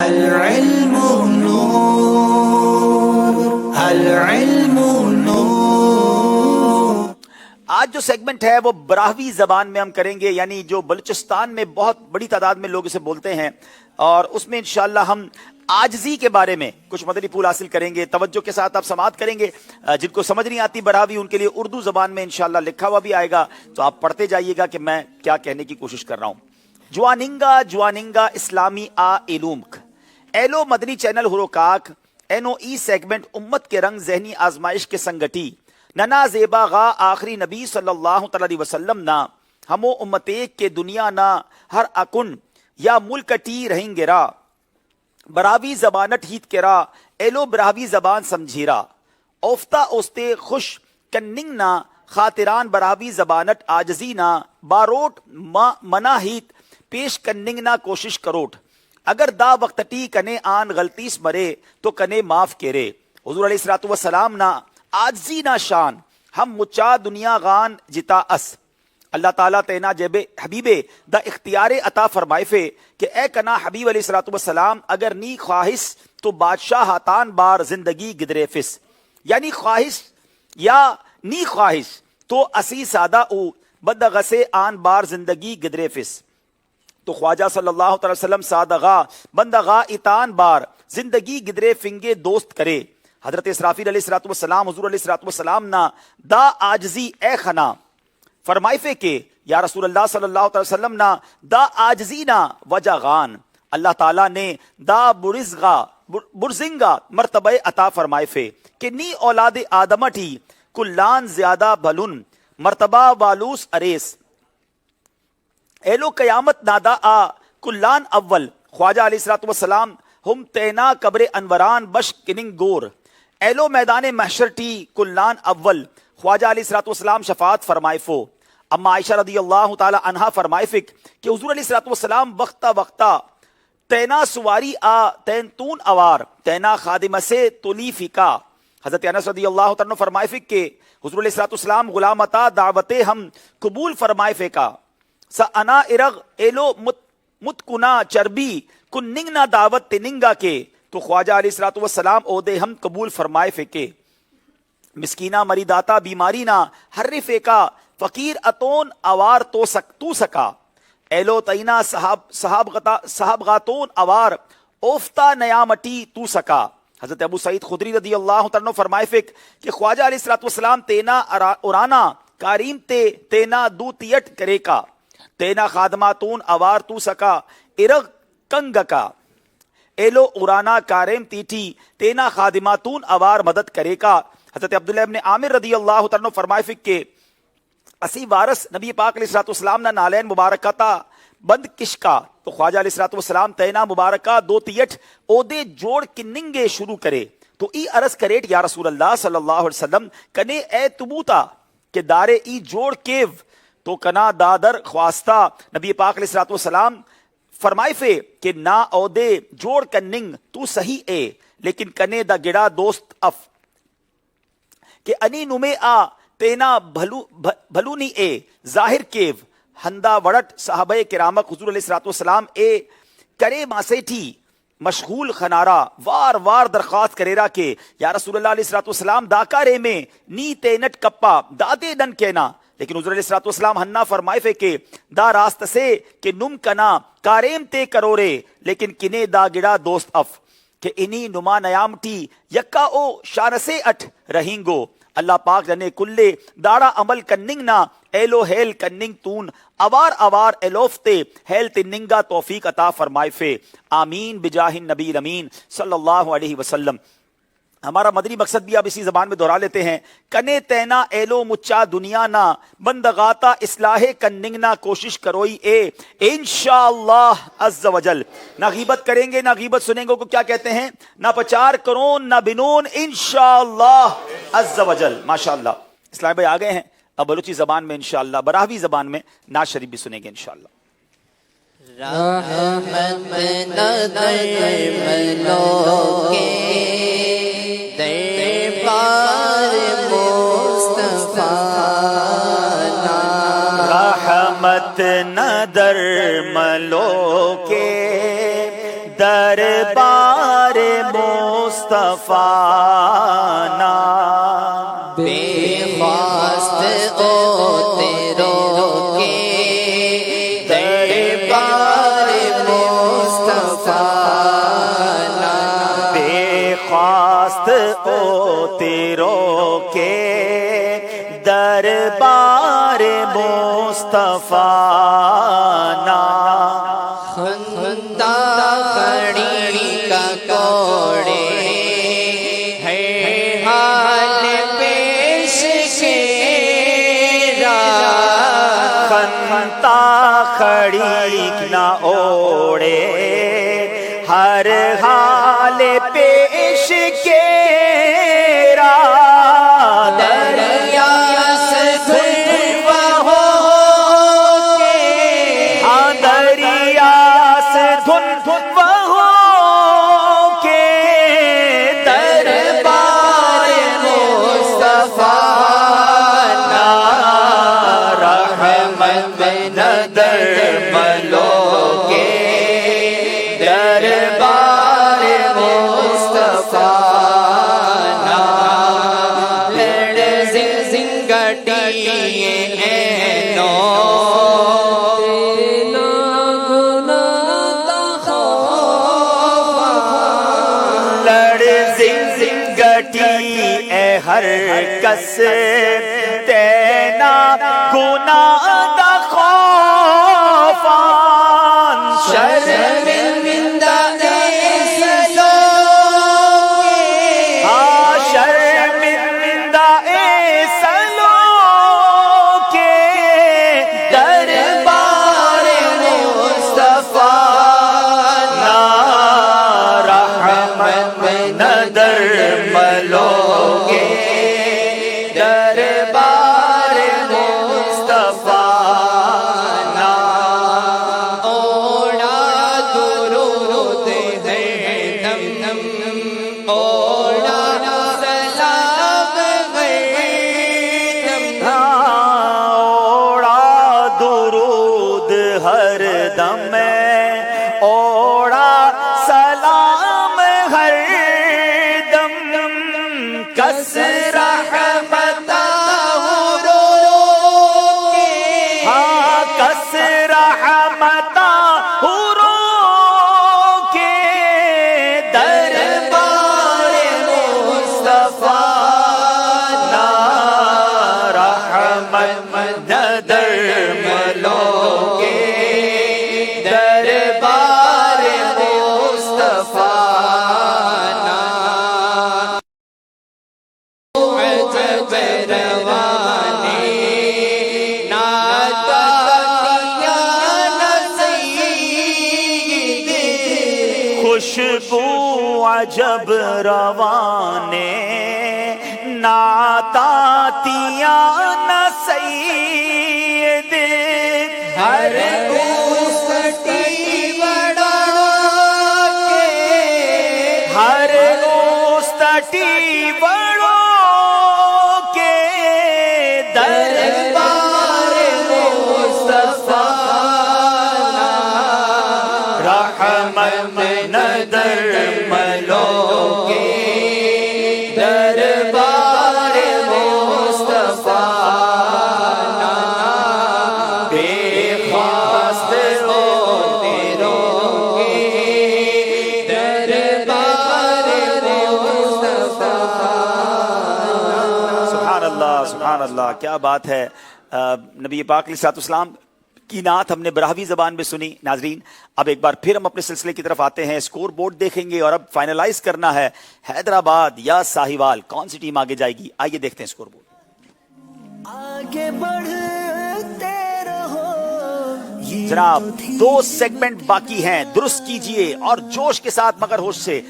العلم نور، العلم نور۔ آج جو سیگمنٹ ہے وہ براہوی زبان میں ہم کریں گے، یعنی جو بلوچستان میں بہت بڑی تعداد میں لوگ اسے بولتے ہیں، اور اس میں انشاءاللہ ہم عاجزی کے بارے میں کچھ مدنی پھول حاصل کریں گے۔ توجہ کے ساتھ آپ سماعت کریں گے۔ جن کو سمجھ نہیں آتی براہوی، ان کے لیے اردو زبان میں انشاءاللہ لکھا ہوا بھی آئے گا، تو آپ پڑھتے جائیے گا کہ میں کیا کہنے کی کوشش کر رہا ہوں۔ جواننگا اسلامی علومک ایلو مدنی چینل ہروکاک اینو ای سیگمنٹ امت کے رنگ ذہنی آزمائش کے سنگٹی ننا زیبا غا آخری نبی صلی اللہ علیہ وسلم نا ہمو امتیک کے دنیا نا ہر اکن یا ملکٹی رہیں گے را براوی زبانت ہیت کرا ایلو براوی زبان سمجھیرا اوفتا اوستے خوش کننگ نا خاطران براوی زبانت آجزی نا باروٹ منا ہیت پیش کننگ نا کوشش کروٹ اگر دا وقتٹی کنے آن غلطیس مرے تو کنے معاف کرے۔ حضور علیہ الصلوۃ والسلام نا آجزی نا شان ہم مچا دنیا غان جتا اس اللہ تعالیٰ تینا جب حبیب دا اختیار عطا فرمائے فے کہ اے کنا حبیب علیہ الصلوۃ والسلام اگر نی خواہش تو بادشاہ ہاتان بار زندگی گدرے فس، یعنی خواہش یا نی خواہش تو اسی سادہ او بدغسے آن بار زندگی گدرے فس، تو خواجہ صلی اللہ علیہ وسلم سادغا بندغا اتان بار زندگی گدرے فنگے دوست کرے۔ حضرت اسرافیل علیہ الصلوۃ والسلام حضور علیہ الصلوۃ والسلام نا دا آجزی اے خنا فرمائے فے کہ یا رسول اللہ صلی اللہ علیہ وسلم نا دا آجزی نا وجہ غان اللہ تعالیٰ نے دا برزنگا مرتبہ عطا فرمائے فے کہ نی اولاد آدمٹی کلان زیادہ بھلن مرتبہ والوس اریس ایلو قیامت نادا آ کلان اول خواجہ علیہ الصلوۃ والسلام ہم تینا قبر انوران بش کننگ گور ایلو میدان محشر ٹی کلان اول خواجہ علیہ الصلوۃ والسلام شفاعت فرمائے فو۔ اما عائشہ رضی اللہ تعالی عنہا فرمائے فک کہ حضور علیہ الصلوۃ والسلام وقتا تینا سواری آ تین تون اوار تینا خادمہ سے تولی فکا۔ حضرت انس رضی اللہ تعالی عنہ فرمائے فک کہ حضور علیہ الصلوۃ والسلام غلامتا دعوت ہم قبول فرمائے فکا سا انا ارغ ایلو متکنا چربی کننگ نا دعوت تننگا کے، تو خواجہ علیہ الصلوۃ والسلام اودے ہم قبول فرمائے فکے مسکینہ مریداتا بیماری نہ حرف کا فقیر اتون اوار تو سکا ایلو تینا صحاب غاتون اوار اوفتا نیامٹی تو سکا۔ حضرت ابو سعید خدری رضی اللہ عنہ فرمائے فک کہ خواجہ علیہ الصلوۃ والسلام تینا ارانا کاریم تینا دو تیٹ کرے کا تینا خادماتون اوار تو سکا ارغ کنگ کا ایلو ارانا کاریم تیٹھی تینا خادماتون اوار مدد کرے کا۔ حضرت عبداللہ ابن عامر رضی اللہ عنہ فرمائے فک کہ اسی وارث نبی پاک علیہ الصلوۃ والسلام نا نالین مبارکتا بند کشکا، تو خواجہ علیہ الصلوۃ والسلام تینا مبارکہ دو تیٹ اودے جوڑ کننگے شروع کرے، تو ای عرض کریٹ یا رسول اللہ صلی اللہ علیہ وسلم کنے اے تبوتا کہ دارے ای جوڑ کیو، تو کنا دادر خواستا نبی پاک علیہ الصلوۃ والسلام فرمائے فے کہ نا اودے جوڑ کننگ تو صحیح اے لیکن کنے دا گڑا دوست اف کہ انی نمے آ تینا بھلونی اے ظاہر کیو ہندا وڑٹ صحابہ کرامک حضور علیہ الصلوۃ والسلام اے کرے ماسیٹھی مشغول خنارا وار وار درخواست کریرا کہ یا رسول اللہ علیہ الصلوۃ والسلام داکارے میں نی تینٹ کپا دادے دن کہنا، لیکن حضور علیہ الصلوۃ والسلام ہننا فرمائے فے کہ دا راست سے کہ نم کنا کاریم تے کرورے لیکن کنے دا گڑا دوست اف کہ انی نما نیامٹی یکا او شانسے اٹھ رہیں گو اللہ پاک جنے کلے داڑا عمل کننگ نا ایلو ہیل کننگ تون اوار اوار ایلوفتے ہیل تننگا توفیق عطا فرمائے فے آمین بجاہ النبی امین صلی اللہ علیہ وسلم۔ ہمارا مدنی مقصد بھی اب اسی زبان میں دہرا لیتے ہیں۔ کنے تینا ایلو مچا دنیا نا بندغاتا اصلاح کننگ نا کوشش کروئی اے انشاءاللہ عز وجل۔ نہ غیبت کریں گے نہ غیبت سنیں گے کو کیا کہتے ہیں، نہ پچار کرون نہ بنون انشاءاللہ عز وجل۔ ماشاءاللہ اسلام بھائی آگئے ہیں، اب بلوچی زبان میں انشاءاللہ براہوی زبان میں نعت شریف بھی سنیں گے انشاءاللہ۔ رحمت نظر ملو کے دربار مصطفیٰ رحمت نظر ملو کے دربار مصطفیٰ نا بے خواست او تیروں کے دربار مصطفیٰ نا بے خواست او تیروں کے دربار مصطفیٰ نا خندہ کھڑی کا کوڑے ہے حال پیش شیرا خندہ کھڑی نہ اوڑے ہر حال پیش کیرا دریا سے دھلوا ہو کے دریا سے دھن ہو کے دربار مصطفیٰ نا رحمت نظر ملو کے دربار مصطفیٰ نا لڑ زنگٹی اینو لڑ زنگٹی اے ہر کس تینا گناہ دا خوفان شرمندہ شرمندہ ایسلو کے دربار مصطفیٰ نا رحمت نظر ملو کے دربار مصطفیٰ نا اوڑا درود ہے دم دم اوڑا سلام ہے دم اوڑا درود ہر دم اوڑا سلام ہر دم کس رحمت کس رحمت کے دربار مصطفیٰ نا رحمت نظر ملو کے دربار مصطفیٰ نا عجب روانے ناتا یا نسید خوشبو عجب روانے نعتاتیاں نہ سید ہر اوسٹی بڑا کے ہر اوسطی بڑوں کے دربار مصطفیٰ نا رحمت نظر ملو کے دربار مصطفیٰ نا بے خواست ہو تیروں کے دربار مصطفیٰ سبحان اللہ سبحان اللہ، کیا بات ہے۔ نبی پاک علیہ الصلوۃ والسلام کی نعت ہم نے براہوی زبان میں سنی۔ ناظرین اب ایک بار پھر ہم اپنے سلسلے کی طرف آتے ہیں، اسکور بورڈ دیکھیں گے اور اب فائنلائز کرنا ہے حیدرآباد یا ساہیوال کون سی ٹیم آگے جائے گی۔ آئیے دیکھتے ہیں اسکور بورڈ۔ آگے بڑھتے رہو جناب 2 سیگمنٹ باقی ہیں، درست کیجئے اور جوش کے ساتھ مگر ہوش سے